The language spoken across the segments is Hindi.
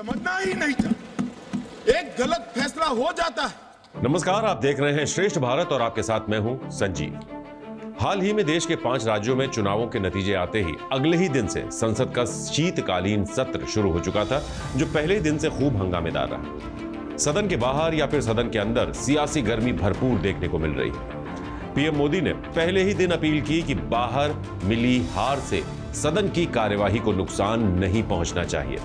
समझना ही नहीं था। एक गलत फैसला हो जाता है। नमस्कार, आप देख रहे हैं श्रेष्ठ भारत और आपके साथ मैं हूं संजीव। हाल ही में देश के 5 राज्यों में चुनावों के नतीजे आते ही अगले ही दिन से संसद का शीतकालीन सत्र शुरू हो चुका था, जो पहले ही दिन से खूब हंगामेदार रहा। सदन के बाहर या फिर सदन के अंदर सियासी गर्मी भरपूर देखने को मिल रही है। पीएम मोदी ने पहले ही दिन अपील की कि बाहर मिली हार से सदन की कार्यवाही को नुकसान नहीं पहुंचना चाहिए।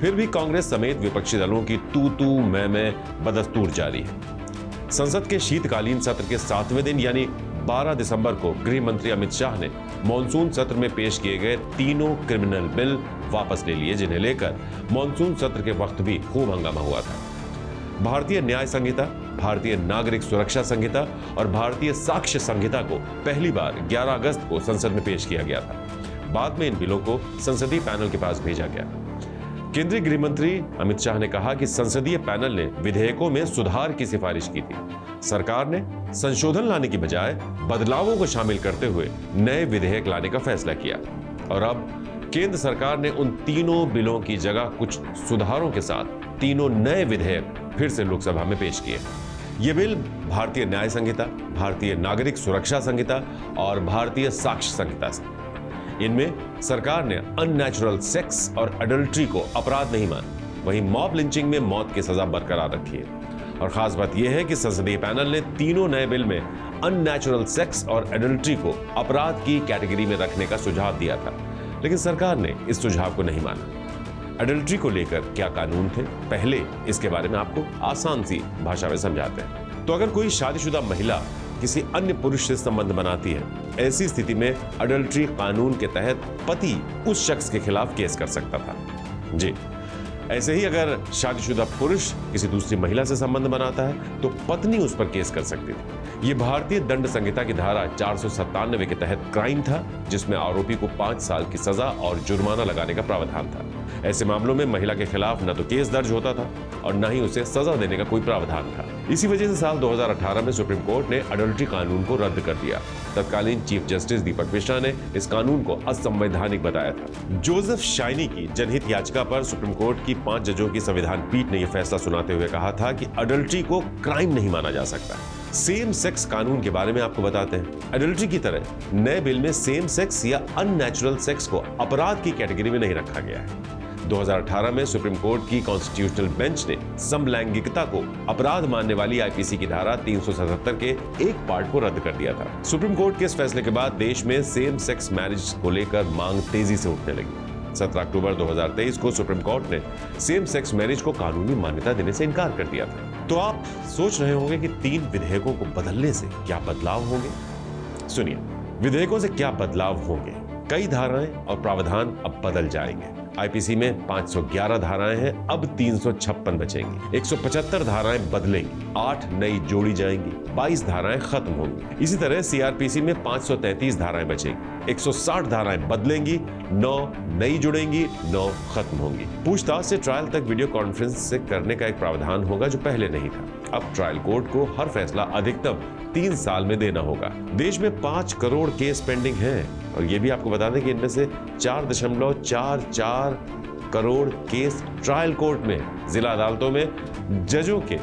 फिर भी कांग्रेस समेत विपक्षी दलों की तू मैं बदस्तूर जारी है। संसद के शीतकालीन सत्र के 7वें दिन यानी 12 दिसंबर को गृह मंत्री अमित शाह ने मॉनसून सत्र में पेश किए गए तीनों क्रिमिनल बिल वापस ले लिए, जिन्हें लेकर मॉनसून सत्र के वक्त भी खूब हंगामा हुआ था। भारतीय न्याय संहिता, भारतीय नागरिक सुरक्षा संहिता और भारतीय साक्ष्य संहिता को पहली बार 11 अगस्त को संसद में पेश किया गया था। बाद में इन बिलों को संसदीय पैनल के पास भेजा गया। केंद्रीय गृह मंत्री अमित शाह ने कहा कि संसदीय पैनल ने विधेयकों में सुधार की सिफारिश की थी। सरकार ने संशोधन लाने की बजाय बदलावों को शामिल करते हुए नए विधेयक लाने का फैसला किया और अब केंद्र सरकार ने उन तीनों बिलों की जगह कुछ सुधारों के साथ तीनों नए विधेयक फिर से लोकसभा में पेश किए। ये बिल भारतीय न्याय संहिता, भारतीय नागरिक सुरक्षा संहिता और भारतीय साक्ष्य संहिता से। इनमें सरकार ने अननेचुरल सेक्स और अडल्ट्री को अपराध नहीं माना, वहीं मॉब लिंचिंग में मौत की सजा बरकरार रखी है। और खास बात यह है कि संसदीय पैनल ने तीनों नए बिल में अननेचुरल सेक्स और एडल्ट्री को अपराध की कैटेगरी में रखने का सुझाव दिया था, लेकिन सरकार ने इस सुझाव को नहीं माना। एडल्ट्री को लेकर क्या कानून थे, पहले इसके बारे में आपको आसान सी भाषा में समझाते हैं। तो अगर कोई शादीशुदा महिला किसी अन्य पुरुष से संबंध बनाती है, ऐसी स्थिति में एडल्ट्री कानून के तहत पति उस शख्स के खिलाफ केस कर सकता था। जी, ऐसे ही अगर शादीशुदा पुरुष किसी दूसरी महिला से संबंध बनाता है तो पत्नी उस पर केस कर सकती थी। ये भारतीय दंड संहिता की धारा 497 के तहत क्राइम था, जिसमें आरोपी को 5 साल की सजा और जुर्माना लगाने का प्रावधान था। ऐसे मामलों में महिला के खिलाफ न तो केस दर्ज होता था और न ही उसे सजा देने का कोई प्रावधान था। इसी वजह से साल 2018 में सुप्रीम कोर्ट ने एडल्ट्री कानून को रद्द कर दिया। तत्कालीन चीफ जस्टिस दीपक मिश्रा ने इस कानून को असंवैधानिक बताया था। जोसेफ शाइनी की जनहित याचिका पर सुप्रीम कोर्ट की 5 जजों की संविधान पीठ ने यह फैसला सुनाते हुए कहा था कि एडल्ट्री को क्राइम नहीं माना जा सकता। सेम सेक्स कानून के बारे में आपको बताते हैं। एडल्ट्री की तरह नए बिल में सेम सेक्स या अननेचुरल सेक्स को अपराध की कैटेगरी में नहीं रखा गया है। 2018 में सुप्रीम कोर्ट की कॉन्स्टिट्यूशनल बेंच ने समलैंगिकता को अपराध मानने वाली आईपीसी की धारा 377 के एक पार्ट को रद्द कर दिया था। सुप्रीम कोर्ट के इस फैसले के बाद देश में सेम सेक्स मैरिज को लेकर मांग तेजी से उठने लगी। 17 अक्टूबर 2023 को सुप्रीम कोर्ट ने सेम सेक्स मैरिज को कानूनी मान्यता देने से इनकार कर दिया था। तो आप सोच रहे होंगे कि 3 विधेयकों को बदलने से क्या बदलाव होंगे। सुनिए, विधेयकों से क्या बदलाव होंगे। कई धाराएं और प्रावधान अब बदल जाएंगे। आईपीसी में 511 धाराएं हैं, अब 356 बचेंगी। 175 धाराएं बदलेंगी, 8 नई जोड़ी जाएंगी, 22 धाराएं खत्म होंगी। इसी तरह सीआरपीसी में 533 धाराएं बचेंगी, 160 धाराएं बदलेंगी, 9 नई जुड़ेंगी, 9 खत्म होंगी। पूछताछ से ट्रायल तक वीडियो कॉन्फ्रेंस से करने का एक प्रावधान होगा, जो पहले नहीं था। अब ट्रायल कोर्ट को हर फैसला अधिकतम 3 साल में देना होगा। देश में 5 करोड़ केस पेंडिंग हैं और ये भी आपको बता दें कि इनमें से 4.44 करोड़ केस ट्रायल कोर्ट में, जिला अदालतों में जजों के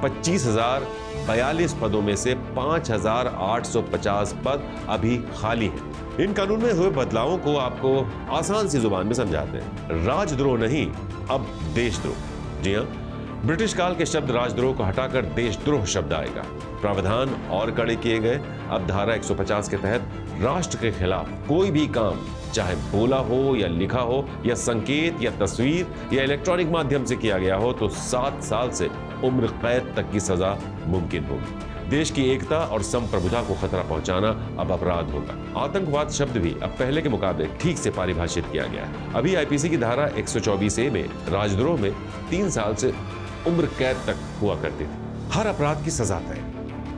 25,042 पदों में से 5,850 पद अभी खाली हैं। इन कानून में हुए बदलावों को आपको आसान सी जुबान में समझाते हैं। राजद्रोह नहीं, अब देशद्रोह। जी हाँ, ब्रिटिश काल के शब्द राजद्रोह को हटाकर देशद्रोह शब्द आएगा। प्रावधान और कड़े किए गए। अब धारा 150 के तहत राष्ट्र के खिलाफ कोई भी काम, चाहे बोला हो या लिखा हो या संकेत या तस्वीर या इलेक्ट्रॉनिक माध्यम से किया गया हो, तो 7 साल से उम्र कैद तक की सजा मुमकिन होगी। देश की एकता और संप्रभुता को खतरा पहुंचाना अब अपराध होगा। आतंकवाद शब्द भी अब पहले के मुकाबले ठीक से परिभाषित किया गया है। अभी आईपीसी की धारा 124A में राजद्रोह में 3 साल से उम्र कैद तक हुआ करती थी। हर अपराध की सजा तय।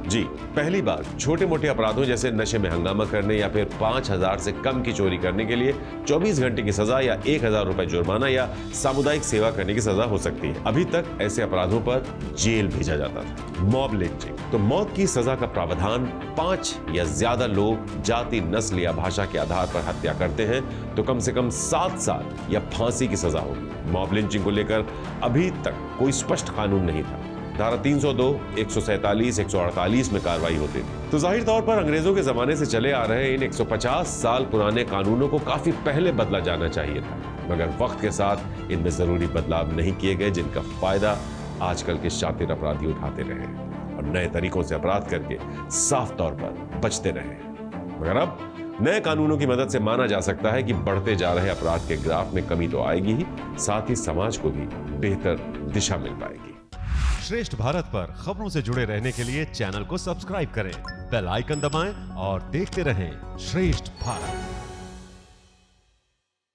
जी, पहली बार छोटे मोटे अपराधों जैसे नशे में हंगामा करने या फिर 5,000 से कम की चोरी करने के लिए 24 घंटे की सजा या 1,000 रुपए जुर्माना या सामुदायिक सेवा करने की सजा हो सकती है। अभी तक ऐसे अपराधों पर जेल भेजा जाता था। मॉब लिंचिंग, तो मौत की सजा का प्रावधान 5 या ज्यादा लोग जाति, नस्ल या भाषा के आधार पर हत्या करते हैं तो कम से कम 7 साल या फांसी की सजा होगी। मॉब लिंचिंग को लेकर अभी तक कोई स्पष्ट कानून नहीं था। धारा 302, 147, 148 में कार्रवाई होती थी। तो जाहिर तौर पर अंग्रेजों के जमाने से चले आ रहे इन 150 साल पुराने कानूनों को काफी पहले बदला जाना चाहिए था, मगर वक्त के साथ इनमें जरूरी बदलाव नहीं किए गए, जिनका फायदा आजकल के शातिर अपराधी उठाते रहे और नए तरीकों से अपराध करके साफ तौर पर बचते रहे। मगर अब नए कानूनों की मदद से माना जा सकता है कि बढ़ते जा रहे अपराध के ग्राफ में कमी तो आएगी ही, साथ ही समाज को भी बेहतर दिशा मिल पाएगी। श्रेष्ठ भारत पर खबरों से जुड़े रहने के लिए चैनल को सब्सक्राइब करें, बेल आइकन दबाएं और देखते रहें श्रेष्ठ भारत।